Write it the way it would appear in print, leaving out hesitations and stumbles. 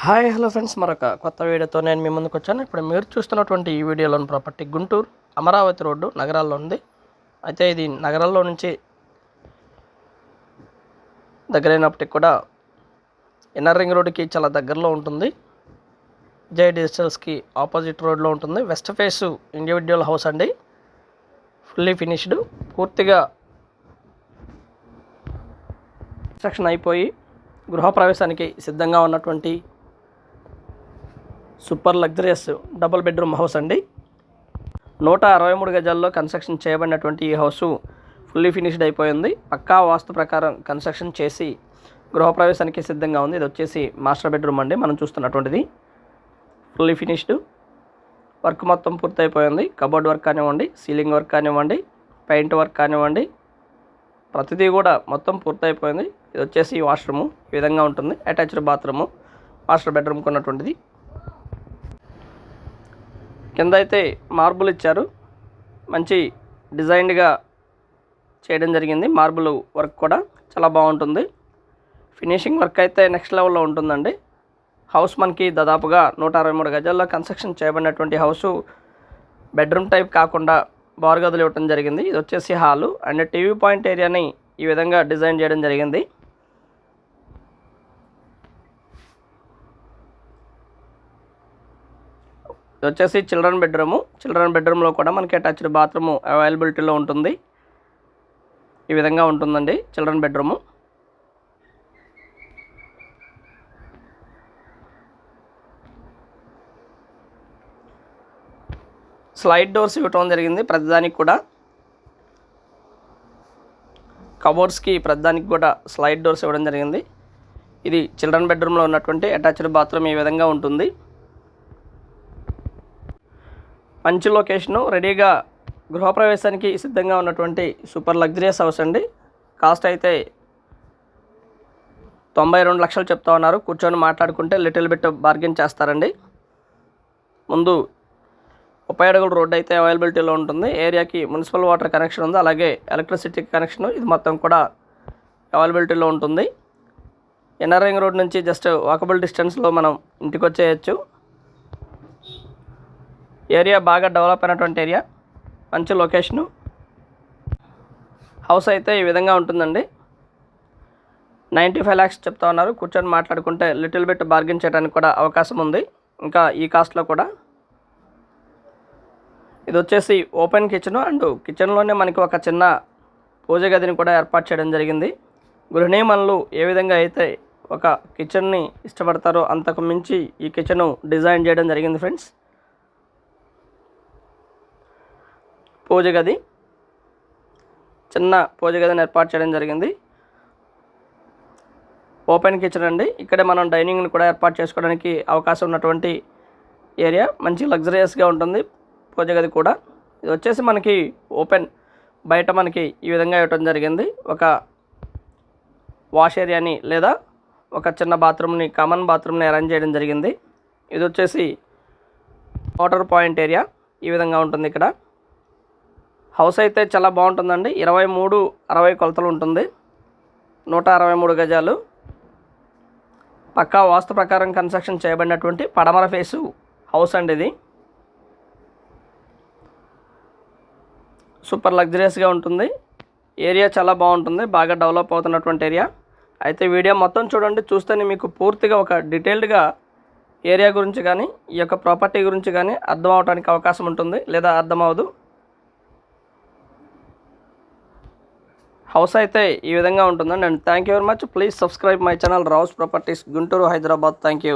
Hi hello friends, మరొక కొత్త వీడియోతో నేను మీ ముందుకు వచ్చాను. ఇప్పుడు మీరు చూస్తున్నటువంటి ఈ వీడియోలోని ప్రాపర్టీ గుంటూరు అమరావతి రోడ్డు నగరాల్లో ఉంది. అయితే ఇది నగరాల్లో నుంచి దగ్గరైనప్పటికి కూడా ఇన్నర్ రింగ్ రోడ్డుకి చాలా దగ్గరలో ఉంటుంది. జై డిజిటల్స్కి ఆపోజిట్ రోడ్లో ఉంటుంది. వెస్ట్ ఫేసు ఇండివిజువల్ హౌస్ అండి, ఫుల్లీ ఫినిష్డ్. పూర్తిగా కన్స్ట్రక్షన్ అయిపోయి గృహప్రవేశానికి సిద్ధంగా ఉన్నటువంటి super luxurious double bedroom house అండి. 163 గజాల్లో కన్స్ట్రక్షన్ చేయబడినటువంటి ఈ హౌసు ఫుల్లీ ఫినిష్డ్ అయిపోయింది. పక్కా వాస్తు ప్రకారం కన్స్ట్రక్షన్ చేసి గృహప్రవేశానికి సిద్ధంగా ఉంది. ఇది వచ్చేసి మాస్టర్ బెడ్రూమ్ అండి. మనం చూస్తున్నటువంటిది ఫుల్లీ ఫినిష్డ్. వర్క్ మొత్తం పూర్తయిపోయింది. కబోర్డ్ వర్క్ కానివ్వండి, సీలింగ్ వర్క్ కానివ్వండి, పెయింట్ వర్క్ కానివ్వండి, ప్రతిదీ కూడా మొత్తం పూర్తయిపోయింది. ఇది వచ్చేసి వాష్రూము ఈ విధంగా ఉంటుంది. అటాచ్డ్ బాత్రూము మాస్టర్ బెడ్రూమ్కి ఉన్నటువంటిది. కింద అయితే మార్బుల్ ఇచ్చారు, మంచి డిజైన్డ్గా చేయడం జరిగింది. మార్బుల్ వర్క్ కూడా చాలా బాగుంటుంది. ఫినిషింగ్ వర్క్ అయితే నెక్స్ట్ లెవెల్లో ఉంటుందండి. హౌస్ మనకి దాదాపుగా 163 గజాల్లో కన్స్ట్రక్షన్ చేయబడినటువంటి హౌసు బెడ్రూమ్ టైప్ కాకుండా బార్ గదులు ఇవ్వడం జరిగింది. ఇది వచ్చేసి హాలు అండ్ టీవీ పాయింట్ ఏరియాని ఈ విధంగా డిజైన్ చేయడం జరిగింది. ఇది వచ్చేసి చిల్డ్రన్ బెడ్రూము. చిల్డ్రన్ బెడ్రూమ్లో కూడా మనకి అటాచ్డ్ బాత్రూము అవైలబిలిటీలో ఉంటుంది. ఈ విధంగా ఉంటుందండి చిల్డ్రన్ బెడ్రూము. స్లైడ్ డోర్స్ ఇవ్వటం జరిగింది ప్రతిదానికి కూడా. కబోర్డ్స్కి ప్రతిదానికి కూడా స్లైడ్ డోర్స్ ఇవ్వడం జరిగింది. ఇది చిల్డ్రన్ బెడ్రూమ్లో ఉన్నటువంటి అటాచ్డ్ బాత్రూమ్ ఈ విధంగా ఉంటుంది. మంచి లొకేషను, రెడీగా గృహప్రవేశానికి సిద్ధంగా ఉన్నటువంటి సూపర్ లగ్జరియస్ హౌస్ అండి. కాస్ట్ అయితే 92 లక్షలు చెప్తా ఉన్నారు. కూర్చొని మాట్లాడుకుంటే లిటిల్ బిట్ బార్గెన్ చేస్తారండి. ముందు 30 అడుగుల రోడ్ అయితే అవైలబిలిటీలో ఉంటుంది. ఏరియాకి మున్సిపల్ వాటర్ కనెక్షన్ ఉంది, అలాగే ఎలక్ట్రిసిటీ కనెక్షన్ ఇది మొత్తం కూడా అవైలబిలిటీలో ఉంటుంది. ఇన్నర్ రింగ్ రోడ్ నుంచి జస్ట్ వాకబుల్ డిస్టెన్స్లో మనం ఇంటికి వచ్చేయచ్చు. ఏరియా బాగా డెవలప్ అయినటువంటి ఏరియా, మంచి లొకేషను. హౌస్ అయితే ఈ విధంగా ఉంటుందండి. 95 lakhs చెప్తా ఉన్నారు. కూర్చొని మాట్లాడుకుంటే లిటిల్ బిట్ బార్గెన్ చేయడానికి కూడా అవకాశం ఉంది ఇంకా ఈ కాస్ట్లో కూడా. ఇది వచ్చేసి ఓపెన్ కిచెను అండ్ కిచెన్లోనే మనకి ఒక చిన్న పూజ గదిని కూడా ఏర్పాటు చేయడం జరిగింది. గృహిణీమణులు ఏ విధంగా అయితే ఒక కిచెన్ని ఇష్టపడతారో అంతకు మించి ఈ కిచెను డిజైన్ చేయడం జరిగింది ఫ్రెండ్స్. పూజ గది, చిన్న పూజ గదిని ఏర్పాటు చేయడం జరిగింది. ఓపెన్ కిచెన్ అండి. ఇక్కడే మనం డైనింగ్ని కూడా ఏర్పాటు చేసుకోవడానికి అవకాశం ఉన్నటువంటి ఏరియా. మంచి లగ్జరియస్గా ఉంటుంది పూజ గది కూడా. ఇది వచ్చేసి మనకి ఓపెన్, బయట మనకి ఈ విధంగా ఇవ్వడం జరిగింది. ఒక వాష్ ఏరియాని లేదా ఒక చిన్న బాత్రూమ్ని, కామన్ బాత్రూమ్ని అరేంజ్ చేయడం జరిగింది. ఇది వచ్చేసి వాటర్ పాయింట్ ఏరియా ఈ విధంగా ఉంటుంది ఇక్కడ. హౌస్ అయితే చాలా బాగుంటుందండి. 23-60 కొలతలు ఉంటుంది. 163 గజాలు. పక్కా వాస్తు ప్రకారం కన్స్ట్రక్షన్ చేయబడినటువంటి పడమర ఫేసు హౌస్ అండి ఇది. సూపర్ లగ్జరియస్గా ఉంటుంది. ఏరియా చాలా బాగుంటుంది, బాగా డెవలప్ అవుతున్నటువంటి ఏరియా. అయితే వీడియో మొత్తం చూడండి, చూస్తేనే మీకు పూర్తిగా ఒక డీటెయిల్డ్గా ఏరియా గురించి కానీ ఈ యొక్క ప్రాపర్టీ గురించి కానీ అర్థం అవడానికి అవకాశం ఉంటుంది, లేదా అర్థం అవ్వదు. హౌస్ అయితే ఈ విధంగా ఉంటుందండి. And thank you very much. Please subscribe my channel Rao's properties Guntur, Hyderabad. Thank you.